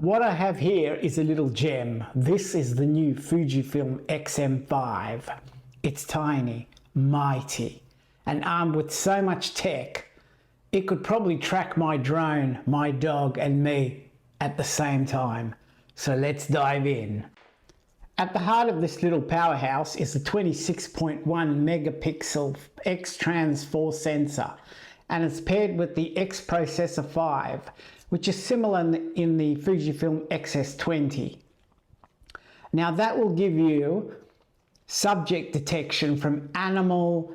What I have here is a little gem. This is the new FujiFilm X-M5. It's tiny, mighty, and armed with so much tech, it could probably track my drone, my dog, and me at the same time. So let's dive in. At the heart of this little powerhouse is a 26.1 megapixel X-Trans 4 sensor, and it's paired with the X Processor 5, which is similar in the FujiFilm X-S20. Now that will give you subject detection from animal,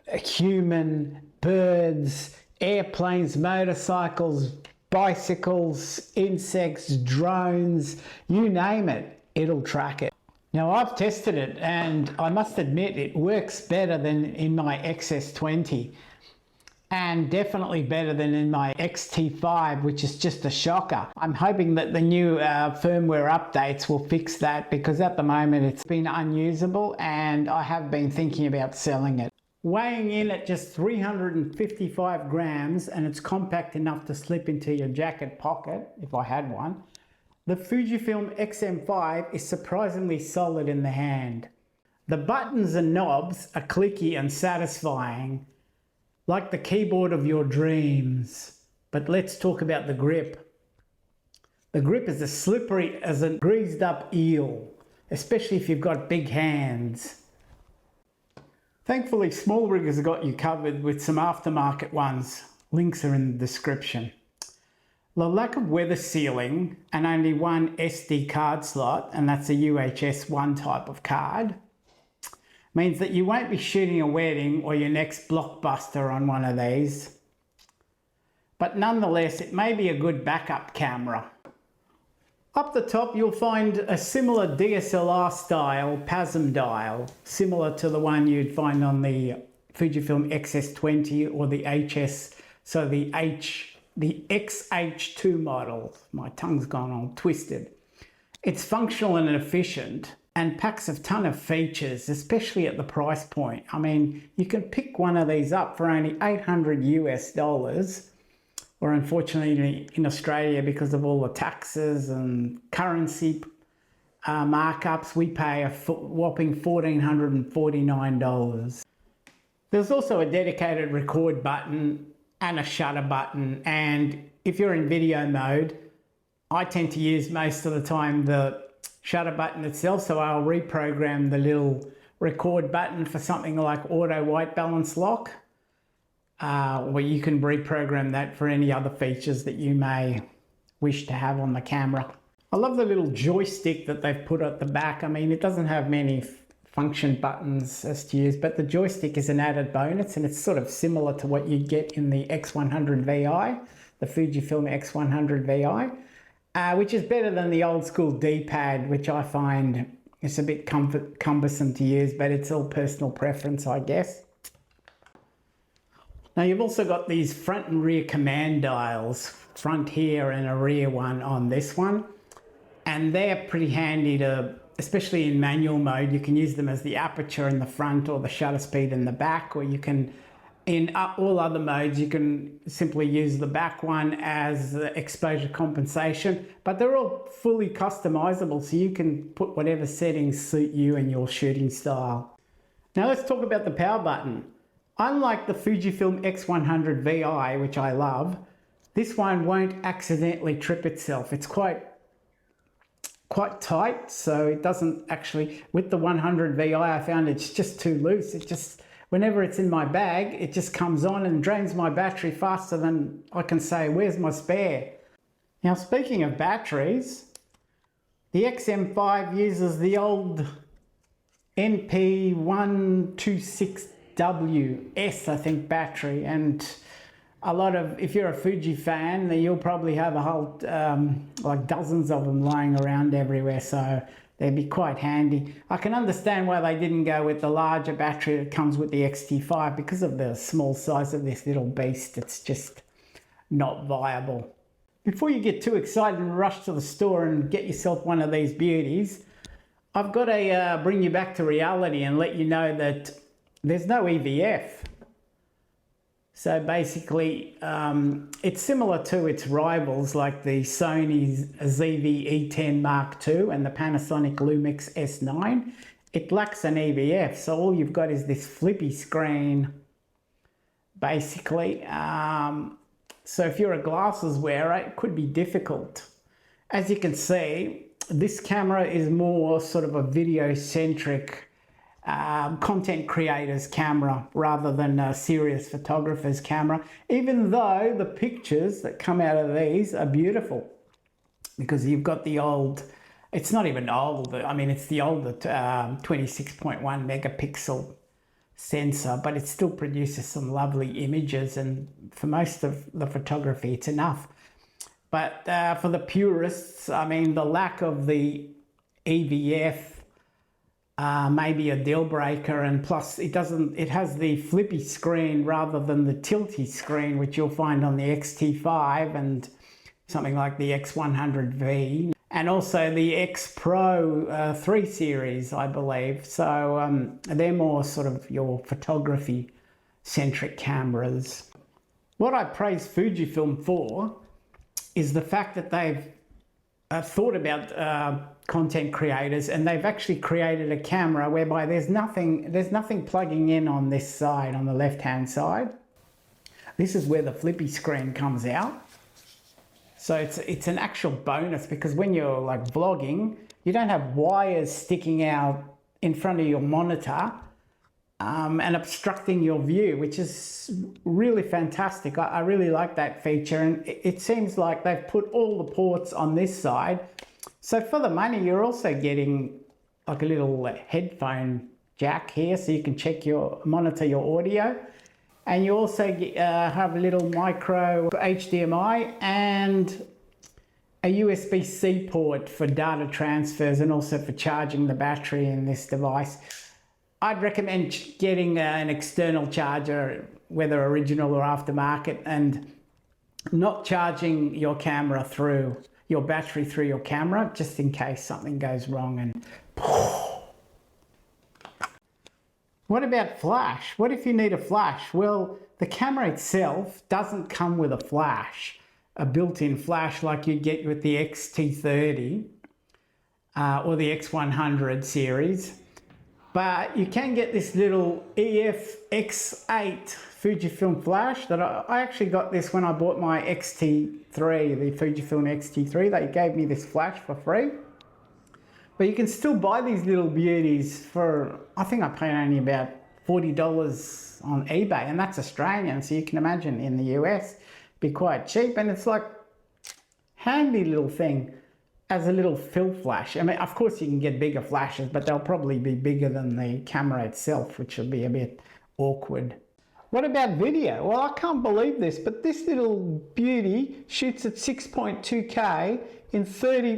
human, birds, airplanes, motorcycles, bicycles, insects, drones, you name it, it'll track it. Now I've tested it and I must admit it works better than in my XS20. And definitely better than in my XT5, which is just a shocker. I'm hoping that the new firmware updates will fix that, because at the moment it's been unusable and I have been thinking about selling it. Weighing in at just 355 grams, and it's compact enough to slip into your jacket pocket, if I had one, the FujiFilm X-M5 is surprisingly solid in the hand. The buttons and knobs are clicky and satisfying, like the keyboard of your dreams. But let's talk about the grip. The grip is as slippery as a greased up eel, especially if you've got big hands. Thankfully, Small Rig has got you covered with some aftermarket ones. Links are in the description. The lack of weather sealing and only one SD card slot, and that's a UHS 1 type of card, means that you won't be shooting a wedding or your next blockbuster on one of these. But nonetheless, it may be a good backup camera. Up the top, you'll find a similar DSLR style PASM dial, similar to the one you'd find on the Fujifilm XS20 or the the XH2 model. My tongue's gone all twisted. It's functional and efficient, and packs a ton of features, especially at the price point. I mean, you can pick one of these up for only $800 US, or unfortunately in Australia, because of all the taxes and currency markups, we pay a whopping $1,449. There's also a dedicated record button and a shutter button, and if you're in video mode, I tend to use most of the time the shutter button itself, so I'll reprogram the little record button for something like auto white balance lock, where you can reprogram that for any other features that you may wish to have on the camera. I love the little joystick that they've put at the back. I mean, it doesn't have many function buttons as to use, but the joystick is an added bonus, and it's sort of similar to what you get in the X100 VI, the Fujifilm X100 VI. Which is better than the old school D-pad, which I find is a bit cumbersome to use, but it's all personal preference, I guess. Now you've also got these front and rear command dials, front here and a rear one on this one. And they're pretty handy to, especially in manual mode, you can use them as the aperture in the front or the shutter speed in the back, or you can, in all other modes, you can simply use the back one as the exposure compensation, but they're all fully customizable, so you can put whatever settings suit you and your shooting style. Now let's talk about the power button. Unlike the Fujifilm X100 VI, which I love, this one won't accidentally trip itself. It's quite tight, so it doesn't actually, with the 100 VI, I found it's just too loose. It just, whenever it's in my bag, it just comes on and drains my battery faster than I can say, where's my spare? Now, speaking of batteries, the XM5 uses the old NP126WS, I think, battery, and a lot of, if you're a Fuji fan, then you'll probably have a whole, like dozens of them lying around everywhere, so they'd be quite handy. I can understand why they didn't go with the larger battery that comes with the XT5, because of the small size of this little beast. It's just not viable. Before you get too excited and rush to the store and get yourself one of these beauties, I've got to bring you back to reality and let you know that there's no EVF. So basically, it's similar to its rivals like the Sony's ZV-E10 Mark II and the Panasonic Lumix S9. It lacks an EVF, so all you've got is this flippy screen, basically. So if you're a glasses wearer, it could be difficult. As you can see, this camera is more sort of a video-centric content creators camera rather than a serious photographer's camera, even though the pictures that come out of these are beautiful, because you've got the old, it's not even old, I mean it's the older 26.1 megapixel sensor, but it still produces some lovely images, and for most of the photography it's enough. But for the purists, I mean, the lack of the EVF may be a deal breaker, and plus it has the flippy screen rather than the tilty screen, which you'll find on the XT5 and something like the X100V, and also the X Pro 3 series, I believe. So they're more sort of your photography centric cameras. What I praise Fujifilm for is the fact that they've thought about content creators, and they've actually created a camera whereby there's nothing plugging in on this side, on the left hand side. This is where the flippy screen comes out. So it's an actual bonus, because when you're like vlogging, you don't have wires sticking out in front of your monitor and obstructing your view, which is really fantastic. I really like that feature, and it seems like they've put all the ports on this side. So for the money, you're also getting like a little headphone jack here, so you can monitor your audio. And you also have a little micro HDMI and a USB-C port for data transfers, and also for charging the battery in this device. I'd recommend getting an external charger, whether original or aftermarket, and not charging your camera through your battery through your camera, just in case something goes wrong. And what about flash? What if you need a flash? Well, the camera itself doesn't come with a flash, a built-in flash like you get with the XT30 or the X100 series. But you can get this little EF-X8 Fujifilm flash that I actually got this when I bought my XT3, the Fujifilm XT3. They gave me this flash for free. But you can still buy these little beauties for, I think I paid only about $40 on eBay, and that's Australian, so you can imagine in the US be quite cheap. And it's like handy little thing as a little fill flash. I mean, of course you can get bigger flashes, but they'll probably be bigger than the camera itself, which will be a bit awkward. What about video? Well, I can't believe this, but this little beauty shoots at 6.2K in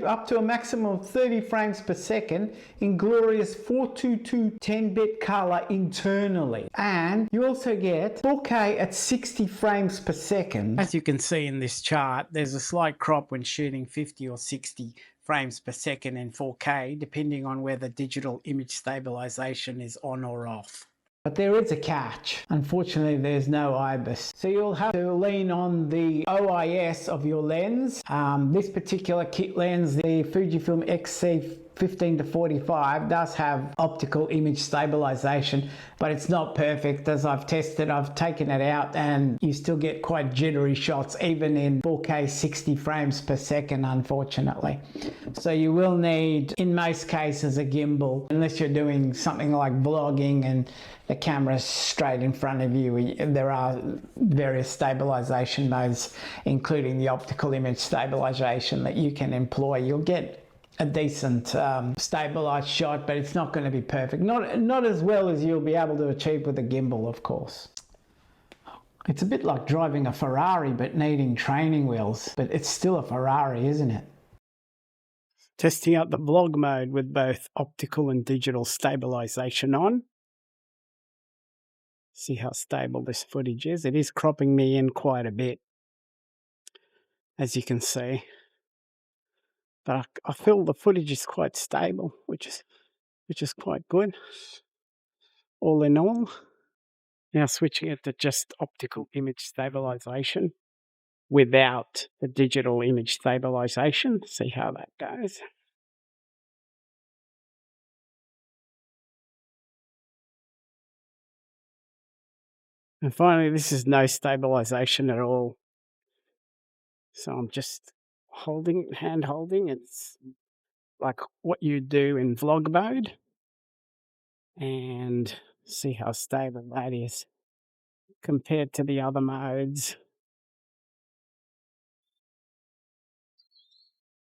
up to a maximum of 30 frames per second in glorious 422 10-bit color internally. And you also get 4K at 60 frames per second. As you can see in this chart, there's a slight crop when shooting 50 or 60 frames per second in 4K, depending on whether digital image stabilization is on or off. But there is a catch. Unfortunately, there's no IBIS. So you'll have to lean on the OIS of your lens. This particular kit lens, the Fujifilm X-C15-45, does have optical image stabilization, but it's not perfect. As I've tested, I've taken it out, and you still get quite jittery shots, even in 4K 60 frames per second, unfortunately. So you will need, in most cases, a gimbal, unless you're doing something like vlogging and the camera's straight in front of you. There are various stabilization modes, including the optical image stabilization, that you can employ. You'll get a decent stabilized shot, but it's not going to be perfect. Not as well as you'll be able to achieve with a gimbal, of course. It's a bit like driving a Ferrari but needing training wheels, but it's still a Ferrari, isn't it? Testing out the vlog mode with both optical and digital stabilization on. See how stable this footage is. It is cropping me in quite a bit, as you can see. But I feel the footage is quite stable, which is quite good, all in all. Now switching it to just optical image stabilization without the digital image stabilization. See how that goes. And finally, this is no stabilization at all. So I'm just hand holding. It's like what you do in vlog mode. And see how stable that is compared to the other modes.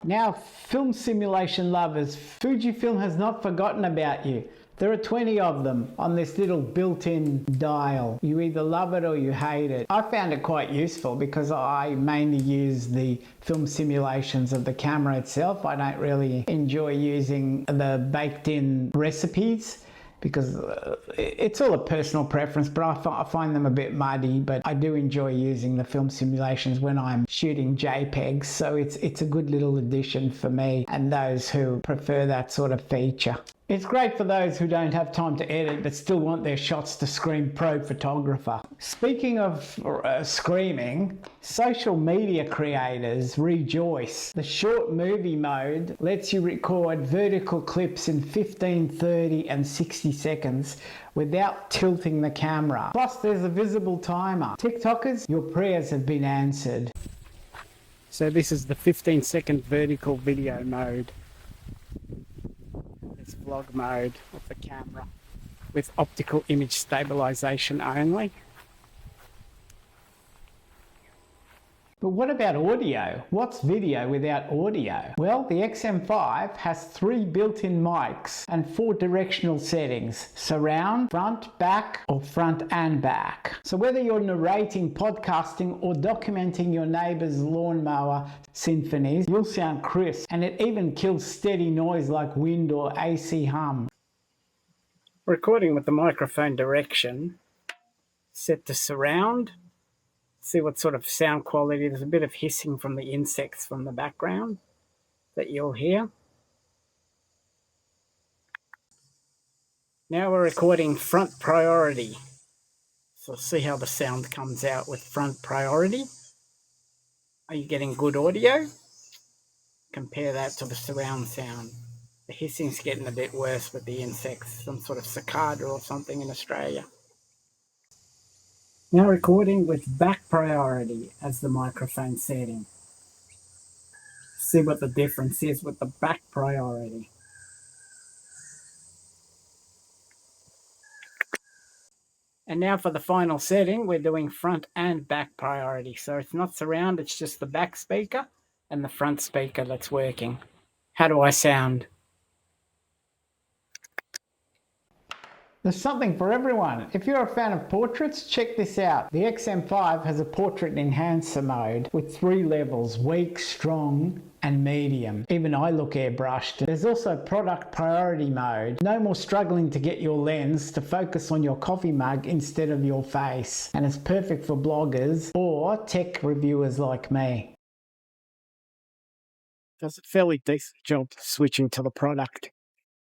Now, film simulation lovers, Fujifilm has not forgotten about you. There are 20 of them on this little built-in dial. You either love it or you hate it. I found it quite useful because I mainly use the film simulations of the camera itself. I don't really enjoy using the baked-in recipes, because it's all a personal preference, but I find them a bit muddy. But I do enjoy using the film simulations when I'm shooting JPEGs, so it's a good little addition for me and those who prefer that sort of feature. It's great for those who don't have time to edit but still want their shots to scream pro photographer. Speaking of screaming, social media creators rejoice. The short movie mode lets you record vertical clips in 15, 30 and 60 seconds without tilting the camera. Plus there's a visible timer. TikTokers, your prayers have been answered. So this is the 15-second vertical video mode. It's vlog mode of the camera with optical image stabilization only. But what about audio? What's video without audio? Well, the XM5 has 3 built-in mics and 4 directional settings: surround, front, back, or front and back. So whether you're narrating, podcasting, or documenting your neighbor's lawnmower symphonies, you'll sound crisp, and it even kills steady noise like wind or AC hum. Recording with the microphone direction set to surround. See what sort of sound quality. There's a bit of hissing from the insects from the background that you'll hear. Now we're recording front priority. So see how the sound comes out with front priority. Are you getting good audio? Compare that to the surround sound. The hissing's getting a bit worse with the insects, some sort of cicada or something in Australia. Now recording with back priority as the microphone setting. See what the difference is with the back priority. And now for the final setting, we're doing front and back priority. So it's not surround, it's just the back speaker and the front speaker that's working. How do I sound? There's something for everyone. If you're a fan of portraits, check this out. The XM5 has a portrait enhancer mode with 3 levels: weak, strong, and medium. Even I look airbrushed. There's also product priority mode. No more struggling to get your lens to focus on your coffee mug instead of your face. And it's perfect for bloggers or tech reviewers like me. Does a fairly decent job switching to the product,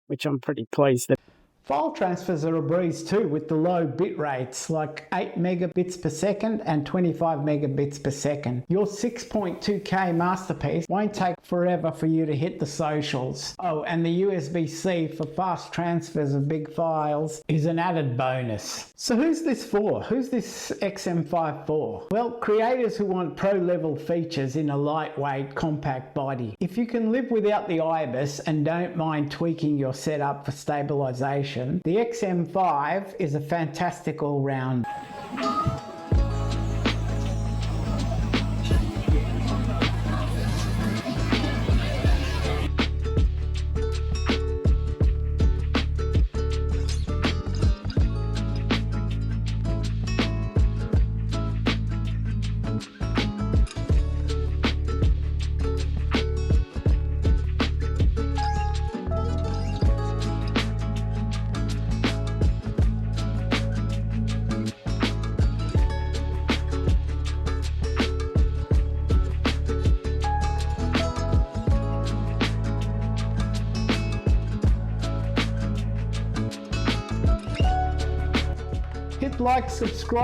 which I'm pretty pleased that. File transfers are a breeze too, with the low bit rates like 8 megabits per second and 25 megabits per second. Your 6.2K masterpiece won't take forever for you to hit the socials. Oh, and the USB-C for fast transfers of big files is an added bonus. So who's this for? Who's this XM5 for? Well, creators who want pro-level features in a lightweight, compact body. If you can live without the IBIS and don't mind tweaking your setup for stabilization, the XM5 is a fantastic all-round. like, subscribe.